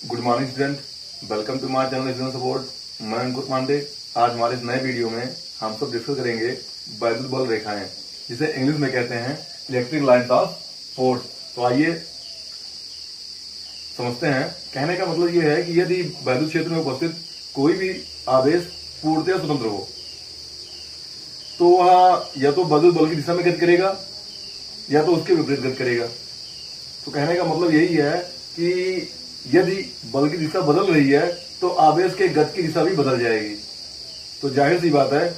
Good morning student, welcome to my channel student support. मैं अंकुर पांडे। आज हमारे इस नए वीडियो में हम सब डिस्कस करेंगे वैद्युत बल रेखाएं, जिसे इंग्लिश में कहते हैं इलेक्ट्रिक लाइन्स ऑफ फोर्स। तो आइए समझते हैं। कहने का मतलब ये है कि यदि वैद्युत क्षेत्र में उपस्थित कोई भी आवेश पूर्णतः स्वतंत्र हो तो वह या तो वैद्युत बल की दिशा में गति करेगा या तो उसके विपरीत गति करेगा। तो कहने का मतलब यही है कि यदि बल की दिशा बदल रही है तो आवेश के गति की दिशा भी बदल जाएगी। तो जाहिर सी बात है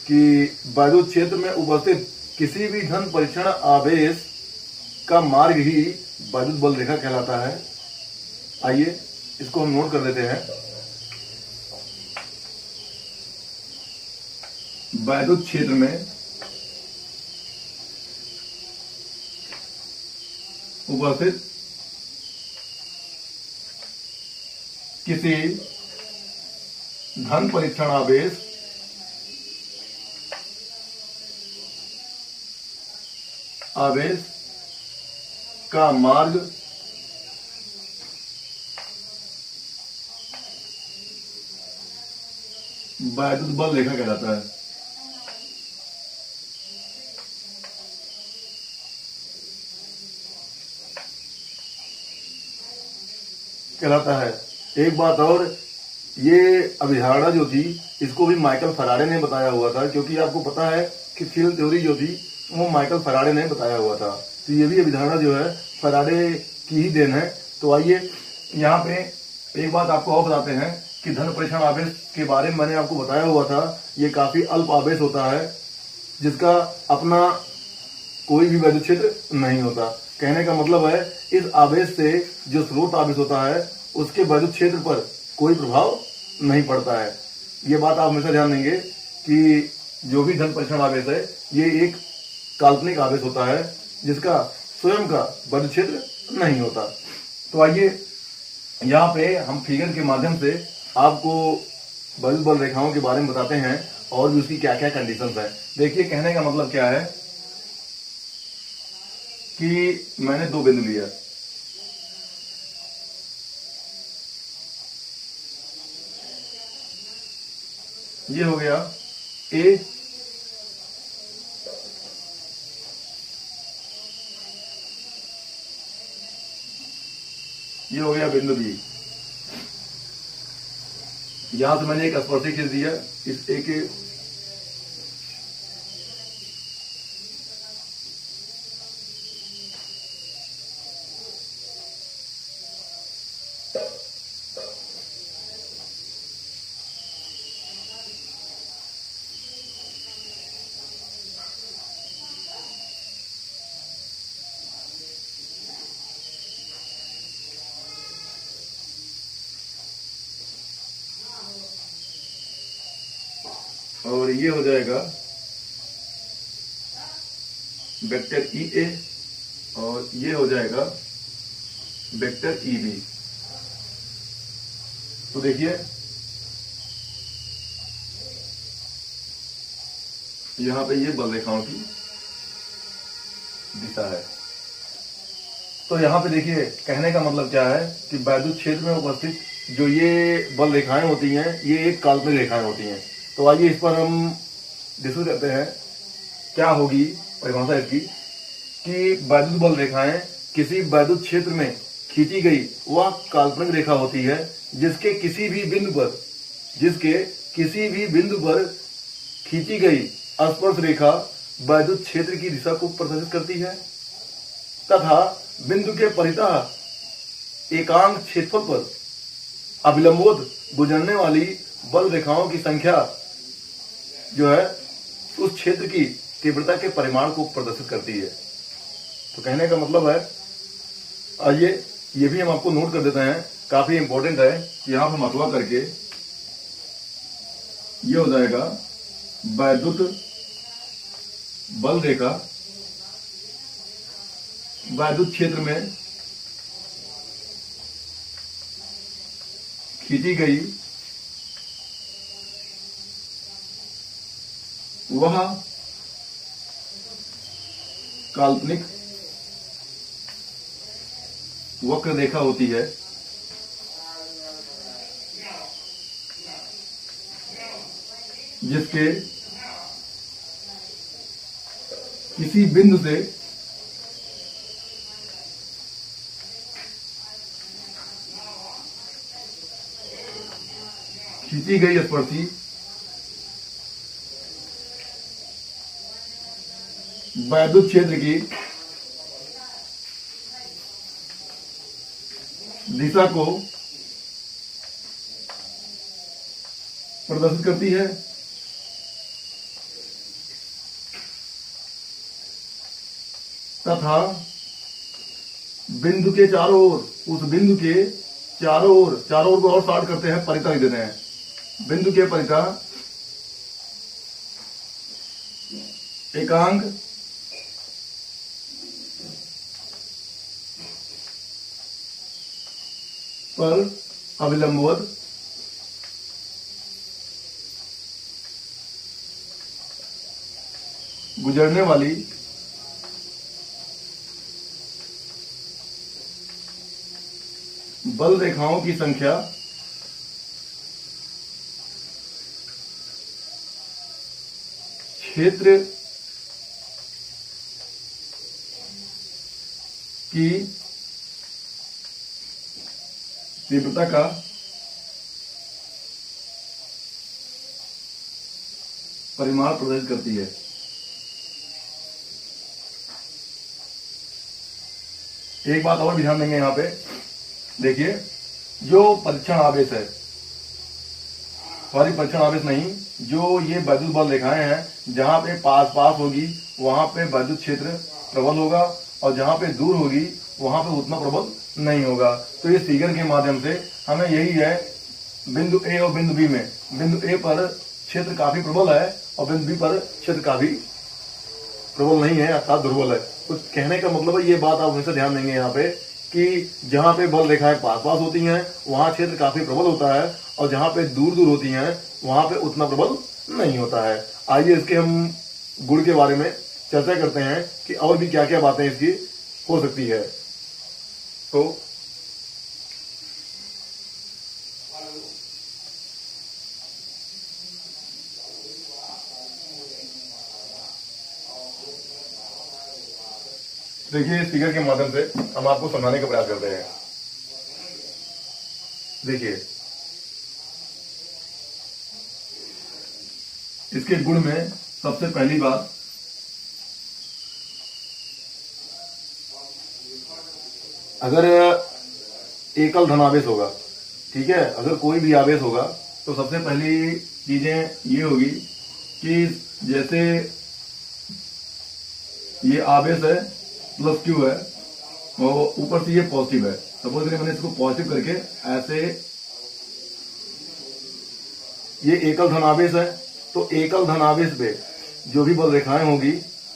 कि वैद्युत क्षेत्र में उपस्थित किसी भी धन परीक्षण आवेश का मार्ग ही वैद्युत बल रेखा कहलाता है। आइए इसको हम नोट कर लेते हैं। वैद्युत क्षेत्र में उपस्थित किसी धन परीक्षण आवेश का मार्ग वैद्युत बल रेखा कहलाता है। एक बात और, ये अभिधारणा जो थी इसको भी माइकल फैराडे ने बताया हुआ था, क्योंकि आपको पता है कि फील्ड थ्योरी जो थी वो माइकल फैराडे ने बताया हुआ था। तो ये भी अभिधारणा जो है फैराडे की ही देन है। तो आइए यहाँ पे एक बात आपको और बताते हैं कि धन परीक्षण आवेश के बारे में मैंने आपको बताया हुआ था। ये काफी अल्प आवेश होता है जिसका अपना कोई भी वैद्युत क्षेत्र नहीं होता। कहने का मतलब है इस आवेश से जो स्रोत आवेश होता है उसके वैद्युत क्षेत्र पर कोई प्रभाव नहीं पड़ता है। ये बात आप हमेशा ध्यान देंगे कि जो भी धन परीक्षण आवेश है ये एक काल्पनिक आवेश होता है जिसका स्वयं का वैद्युत क्षेत्र नहीं होता। तो आइए यहाँ पे हम फिगर के माध्यम से आपको वैद्युत बल रेखाओं के बारे में बताते हैं और भी उसकी क्या क्या कंडीशंस है। देखिए कहने का मतलब क्या है कि मैंने दो बिंदु लिया, ये हो गया ए, ये हो गया बिंदु बी। यहां से मैंने एक स्पर्शी खींच दिया इस ए के और ये हो जाएगा वेक्टर ई ए और ये हो जाएगा वेक्टर ई बी। तो देखिए यहां पे ये बल रेखाओं की दिशा है। तो यहां पे देखिए कहने का मतलब क्या है कि वैद्युत क्षेत्र में उपस्थित जो ये बल रेखाएं होती हैं ये एक काल्पनिक रेखाएं होती हैं। तो आइए इस पर हम डिस्कस करते हैं क्या होगी परिभाषा इसकी कि वैद्युत बल रेखाएं किसी वैद्युत क्षेत्र में खींची गई वह काल्पनिक रेखा होती है जिसके किसी भी बिंदु पर खींची गई स्पर्श रेखा वैद्युत क्षेत्र की दिशा को प्रदर्शित करती है तथा बिंदु के परितः एकांक क्षेत्रफल पर अभिलंबोत गुजरने वाली बल रेखाओं की संख्या जो है उस क्षेत्र की तीव्रता के परिमाण को प्रदर्शित करती है। तो कहने का मतलब है, आइए ये भी हम आपको नोट कर देते हैं, काफी इंपॉर्टेंट है। यहां पर मतवा करके ये हो जाएगा वैद्युत बल रेखा वैद्युत क्षेत्र में खींची गई वह काल्पनिक वक्र रेखा होती है जिसके किसी बिंदु से खींची गई स्पर्शी वैद्युत क्षेत्र की दिशा को प्रदर्शित करती है। तथा बिंदु के चारों ओर, उस बिंदु के चारों ओर को और शॉर्ट करते हैं, परिता लिख देते हैं। बिंदु के परिता एकांक पर अविलंबवत गुजरने वाली बल रेखाओं की संख्या क्षेत्र की तीव्रता का परिमाण प्रदर्शित करती है। एक बात और भी ध्यान देंगे यहां पे, देखिए जो परीक्षण आवेश है, सॉरी परीक्षण आवेश नहीं, जो ये वैद्युत बल रेखाएं हैं, जहां पे पास होगी वहां पे वैद्युत क्षेत्र प्रबल होगा और जहां पे दूर होगी वहां पे उतना प्रबल नहीं होगा। तो इस फिगर के माध्यम से हमें यही है, बिंदु ए और बिंदु बी में, बिंदु ए पर क्षेत्र काफी प्रबल है और बिंदु बी पर क्षेत्र काफी प्रबल नहीं है, अर्थात दुर्बल है। तो कहने का मतलब है, ये बात आप हमेशा ध्यान देंगे यहाँ पे कि जहां पे बल रेखाएं पास होती हैं वहां क्षेत्र काफी प्रबल होता है और जहां पे दूर होती हैं वहां पे उतना प्रबल नहीं होता है। आइए इसके हम गुण के बारे में चर्चा करते हैं कि और भी क्या क्या बातें इसकी हो सकती है। तो देखिए इस फिगर के माध्यम से हम आपको समझाने का प्रयास करते हैं। देखिए इसके गुण में सबसे पहली बात, अगर एकल धनावेश होगा, ठीक है, अगर कोई भी आवेश होगा तो सबसे पहली चीजें ये होगी कि जैसे ये आवेश है प्लस क्यू है और ऊपर से ये पॉजिटिव है, सपोज करें मैंने इसको पॉजिटिव करके ऐसे, ये एकल धनावेश है तो एकल धनावेश पे जो भी बल रेखाएं होगी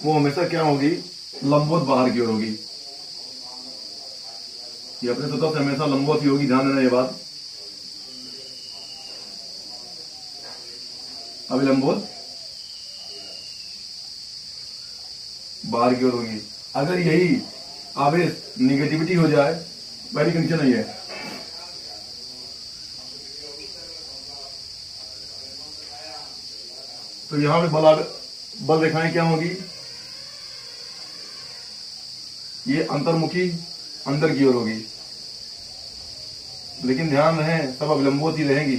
वो हमेशा क्या होगी, लंबवत बाहर की ओर होगी। ये अपने सतह से हमेशा लंबवत ही होगी, ध्यान देना ये बात, अविलंबवत बाहर की ओर होगी। अगर यही आवेश निगेटिविटी हो जाए, पहली कंडीशन नहीं है, तो यहां पे बल रेखाएं क्या होगी, ये अंतर्मुखी अंदर की ओर होगी, लेकिन ध्यान रहे सब अविलंबवत ही रहेगी।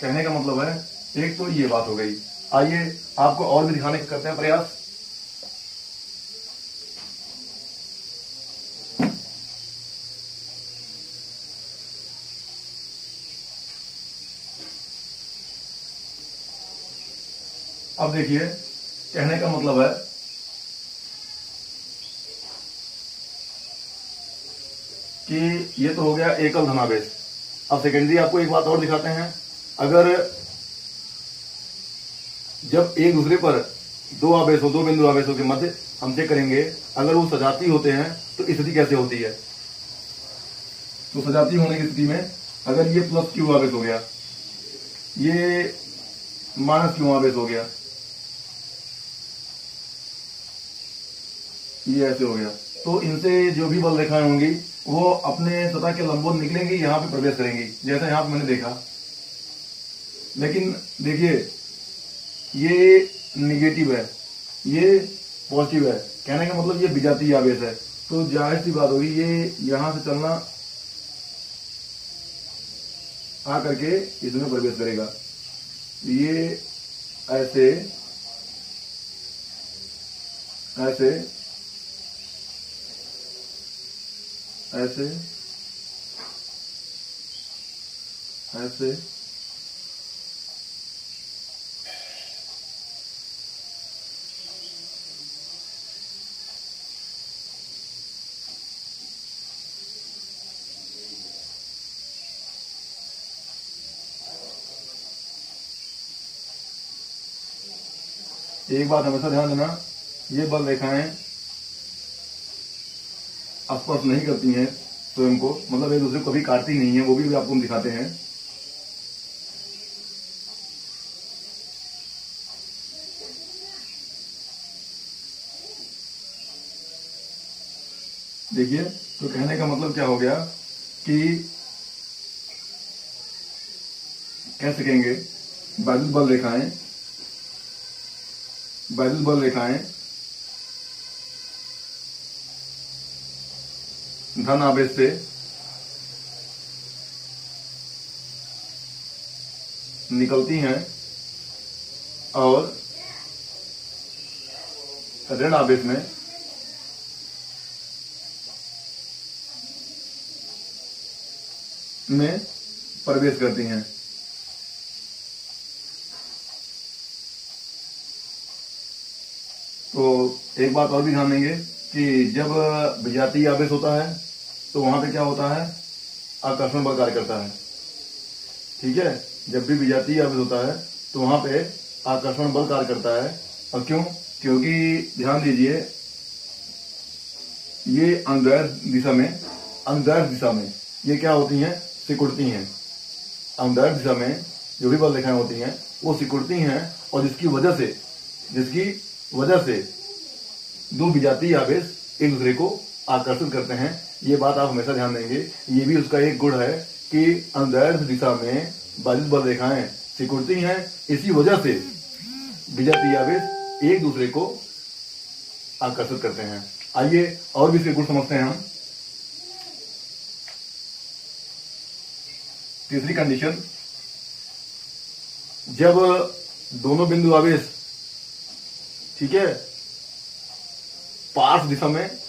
कहने का मतलब है, एक तो ये बात हो गई। आइए आपको और भी दिखाने का करते हैं प्रयास। अब देखिए कहने का मतलब है कि ये तो हो गया एकल धनावेश। अब सेकेंडरी आपको एक बात और दिखाते हैं, अगर जब एक दूसरे पर दो आवेशों, दो बिंदु आवेशों के मध्य हम चेक करेंगे, अगर वो सजाती होते हैं तो स्थिति कैसे होती है। तो सजाती होने की स्थिति में अगर ये प्लस क्यू आवेश हो गया, ये माइनस क्यू आवेश हो गया, ये ऐसे हो गया, तो इनसे जो भी बल रेखाएं होंगी वो अपने सतह के लंबवत निकलेंगी, यहाँ पे प्रवेश करेंगी, जैसा यहाँ पे मैंने देखा। लेकिन देखिए ये निगेटिव है, ये पॉजिटिव है, कहने का मतलब ये विजातीय आवेश है। तो जाहिर सी बात होगी ये यहां से चलना आ करके इसमें प्रवेश करेगा। ये ऐसे ऐसे ऐसे ऐसे एक बात हमेशा ध्यान देना, ये बल रेखाएं स्पर्श नहीं करती हैं स्वयं को, मतलब एक दूसरे को कभी काटती नहीं है, वो भी आपको हम दिखाते हैं। देखिए, तो कहने का मतलब क्या हो गया कि कह सकेंगे वैद्युत बल रेखाएं धन आवेश से निकलती हैं और ऋण आवेश में प्रवेश करती हैं। तो एक बात और भी ध्यान देंगे कि जब विजातीय आवेश होता है तो वहां पे क्या होता है, आकर्षण बल कार्य करता है। ठीक है, जब भी विजातीय आवेश होता है तो वहां पे आकर्षण बल कार्य करता है। और क्यों? क्योंकि ध्यान दीजिए ये अनुदैर्ध्य दिशा में ये क्या होती हैं, सिकुड़ती हैं। अनुदैर्ध्य दिशा में जो भी बल रेखाएं होती हैं वो सिकुड़ती हैं, और जिसकी वजह से दो विजातीय आवेश एक दूसरे को आकर्षित करते हैं। ये बात आप हमेशा ध्यान देंगे, ये भी उसका एक गुण है कि अनुदैर्ध्य दिशा में वैद्युत बल रेखाएं सिकुड़ती हैं, इसी वजह से विजातीय आवेश एक दूसरे को आकर्षित करते हैं। आइए और भी इसके गुण समझते हैं हम। तीसरी कंडीशन, जब दोनों बिंदु आवेश, ठीक है, पार्श्व दिशा में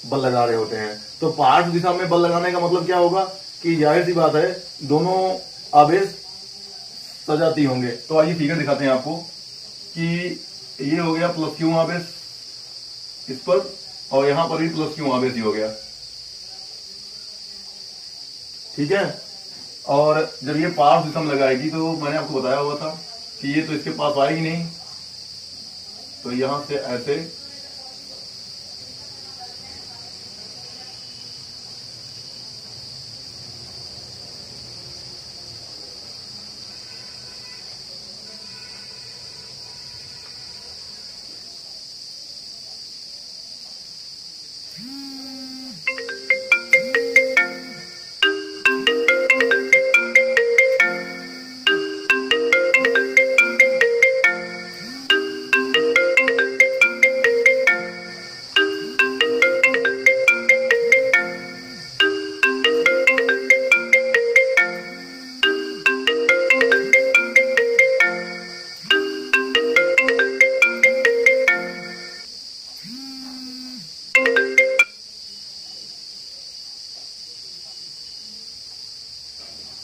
बल लगा रहे होते हैं, तो पार्श्व दिशा में बल लगाने का मतलब क्या होगा कि जाहिर सी बात है दोनों आवेश सजातीय होंगे। तो आइए फिगर दिखाते हैं आपको कि ये हो गया प्लस क्यू आवेश इस पर, और यहां पर भी प्लस क्यू आवेश ही हो गया। ठीक है, और जब ये पार्श्व दिशा में लगाएगी तो मैंने आपको बताया हुआ था कि ये तो इसके पास आएगी नहीं, तो यहां से ऐसे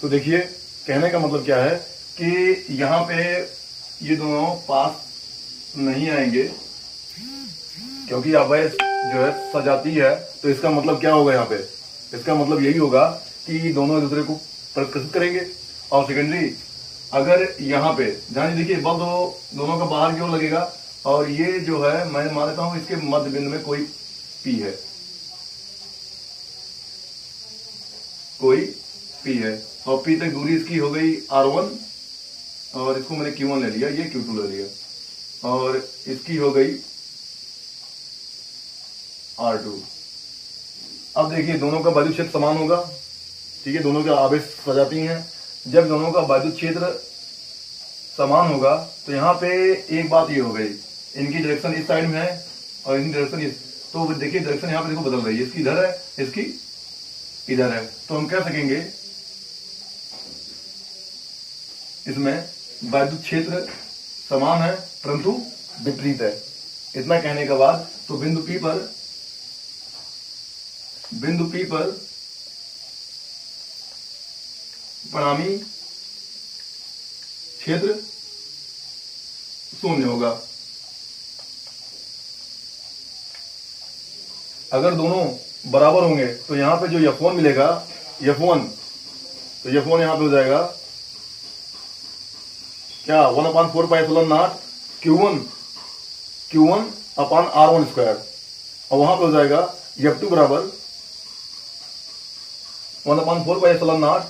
तो देखिए कहने का मतलब क्या है कि यहाँ पे ये दोनों पास नहीं आएंगे, क्योंकि आवेश जो है सजातीय है। तो इसका मतलब क्या होगा यहाँ पे, इसका मतलब यही होगा कि दोनों एक दूसरे को प्रतिकर्षित करेंगे। और सेकेंडरी, अगर यहाँ पे ध्यान देखिए बल दोनों का बाहर की ओर लगेगा, और ये जो है मैं मान लेता हूं इसके मध्य बिंदु में कोई पी है, और पी तक दूरी इसकी हो गई R1, और इसको मैंने Q1 ले लिया, ये Q2 ले लिया, और इसकी हो गई R2। अब देखिए दोनों का वैद्युत क्षेत्र समान होगा, ठीक है, दोनों के आवेश सजाती हैं। जब दोनों का वैद्युत क्षेत्र समान होगा तो यहाँ पे एक बात ये हो गई, इनकी डायरेक्शन इस साइड में है और इनकी डायरेक्शन इस, तो देखिए डायरेक्शन यहाँ पे देखो बदल रही है, इसकी इधर है, इसकी इधर है। तो हम कह सकेंगे इसमें वैद्युत क्षेत्र समान है परंतु विपरीत है। इतना कहने के बाद तो बिंदु P पर परिणामी क्षेत्र शून्य होगा। अगर दोनों बराबर होंगे तो यहां पे जो F1 मिलेगा, F1, तो F1 यहां पे हो जाएगा क्या 1/4πε0 Q1 अपान R1 स्क्वायर, और वहां पे हो जाएगा F2 बराबर 1/4πε0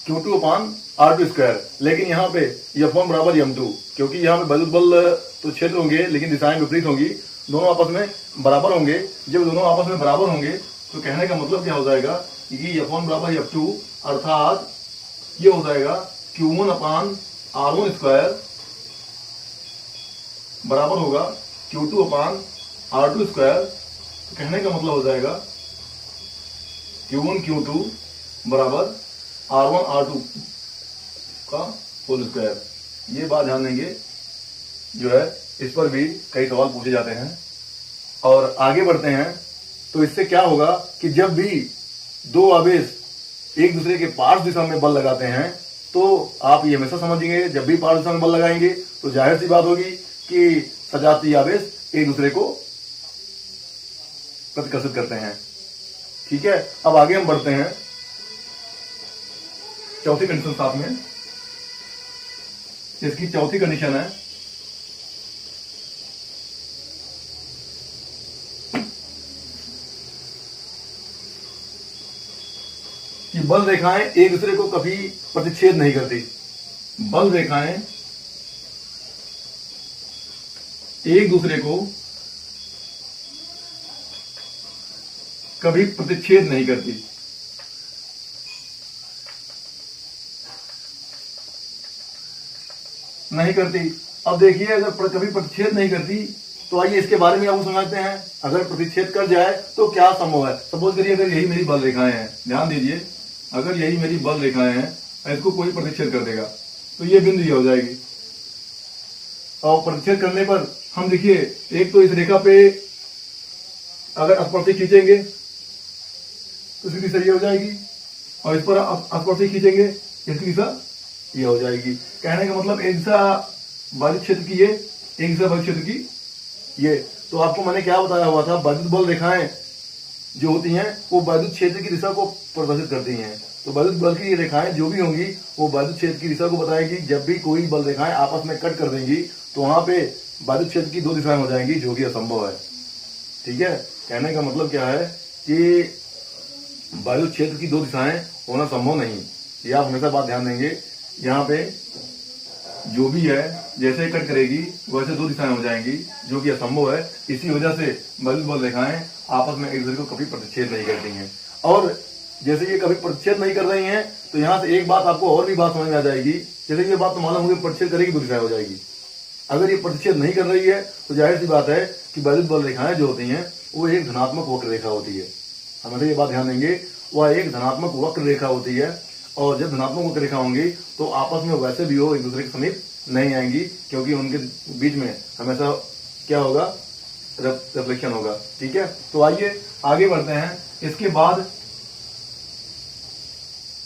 Q2 अपान R2 स्क्वायर। लेकिन यहाँ पे F1 बराबर M2, क्योंकि यहाँ पे वैद्युत बल तो क्षेत्र होंगे लेकिन दिशाएं विपरीत होंगी, दोनों आपस में बराबर होंगे। जब दोनों आपस में बराबर होंगे तो कहने का मतलब क्या हो जाएगा कि F1 बराबर F2, अर्थात ये हो जाएगा Q1 अपान R1 स्क्वायर बराबर होगा Q2 अपान R2 स्क्वायर। तो कहने का मतलब हो जाएगा Q1 Q2 बराबर R1 R2 का होल स्क्वायर। ये बात ध्यान देंगे, जो है इस पर भी कई सवाल पूछे जाते हैं। और आगे बढ़ते हैं तो इससे क्या होगा कि जब भी दो आवेश एक दूसरे के पार्श्व दिशा में बल लगाते हैं तो आप ये हमेशा समझेंगे, जब भी पार्श्व दिशा में बल लगाएंगे तो जाहिर सी बात होगी कि सजातीय आवेश एक दूसरे को प्रतिकर्षित करते हैं। ठीक है, अब आगे हम बढ़ते हैं चौथी कंडीशन साथ में। इसकी चौथी कंडीशन है कि बल रेखाएं एक दूसरे को कभी प्रतिच्छेद नहीं करती। बल रेखाएं एक दूसरे को कभी प्रतिच्छेद नहीं करती। नहीं करती। अब देखिए अगर कभी प्रतिच्छेद नहीं करती तो आइए इसके बारे में आपको समझते हैं। अगर प्रतिच्छेद कर जाए तो क्या संभव है। सपोज करिए अगर यही मेरी बल रेखाएं हैं, ध्यान दीजिए, अगर यही मेरी बल रेखाएं हैं, इसको कोई प्रतिच्छेद कर देगा तो ये बिंदु ये हो जाएगी। और प्रतिच्छेद करने पर हम देखिए एक तो इस रेखा पे अगर स्पर्शी खींचेंगे तो इसकी दिशा ये हो जाएगी, और इस पर स्पर्शी खींचेंगे इसकी दिशा ये हो जाएगी। कहने का मतलब एक दिशा वैद्युत क्षेत्र की ये, एक दिशा वैद्युत क्षेत्र की ये। तो आपको मैंने क्या बताया हुआ था, वैद्युत बल रेखाएं जो होती हैं वो वैद्युत क्षेत्र की दिशा को प्रदर्शित करती हैं। तो वैद्युत बल की रेखाएं जो भी होंगी वो वैद्युत क्षेत्र की दिशा को बताएगी। जब भी कोई बल रेखाएं आपस में कट कर देंगी तो वहां पे वैद्युत क्षेत्र की दो दिशाएं हो जाएंगी, जो कि असंभव है। ठीक है, कहने का मतलब क्या है कि वैद्युत क्षेत्र की दो दिशाएं होना संभव नहीं। ये आप हमेशा बात ध्यान देंगे। यहाँ पे जो भी है जैसे कट करेगी वैसे दो दिशाएं हो जाएंगी, जो कि असंभव है। इसी वजह से वैद्युत बल रेखाएं आपस में एक दूसरे को कभी प्रतिच्छेद नहीं करती हैं। और जैसे ये कभी प्रतिच्छेद नहीं कर रही हैं तो यहाँ से एक बात आपको और भी बात समझ में आ जाएगी। जैसे ये बात तो मालूम होगी प्रतिच्छेद करेगी दो दिशाएं हो जाएगी। अगर ये प्रतिच्छेद नहीं कर रही है तो जाहिर सी बात है कि वैद्युत बल रेखाएं जो होती हैं वो एक धनात्मक वक्र रेखा होती है। हमेशा ये बात ध्यान देंगे, वह एक धनात्मक वक्र रेखा होती है। और जब धनात्मक वक्र रेखा होंगी तो आपस में वैसे भी हो एक दूसरे के समीप नहीं आएंगी, क्योंकि उनके बीच में हमेशा क्या होगा, रिफ्लेक्शन होगा। ठीक है, तो आइए आगे बढ़ते हैं। इसके बाद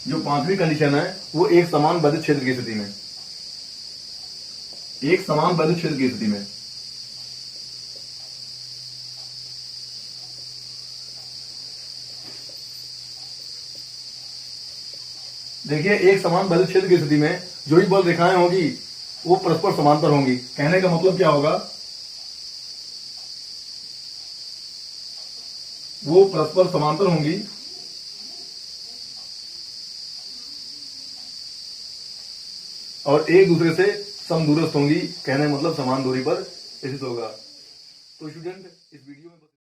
जो पांचवी कंडीशन है वो एक समान वैद्युत क्षेत्र की स्थिति में, एक समान वैद्युत क्षेत्र की स्थिति में देखिए, एक समान वैद्युत क्षेत्र की स्थिति में जो भी बल रेखाएं होंगी वो परस्पर समांतर होंगी। कहने का मतलब क्या होगा, वो परस्पर समांतर होंगी और एक दूसरे से समदूरस्थ होंगी। कहने का मतलब समान दूरी पर स्थित होगा। तो स्टूडेंट इस वीडियो में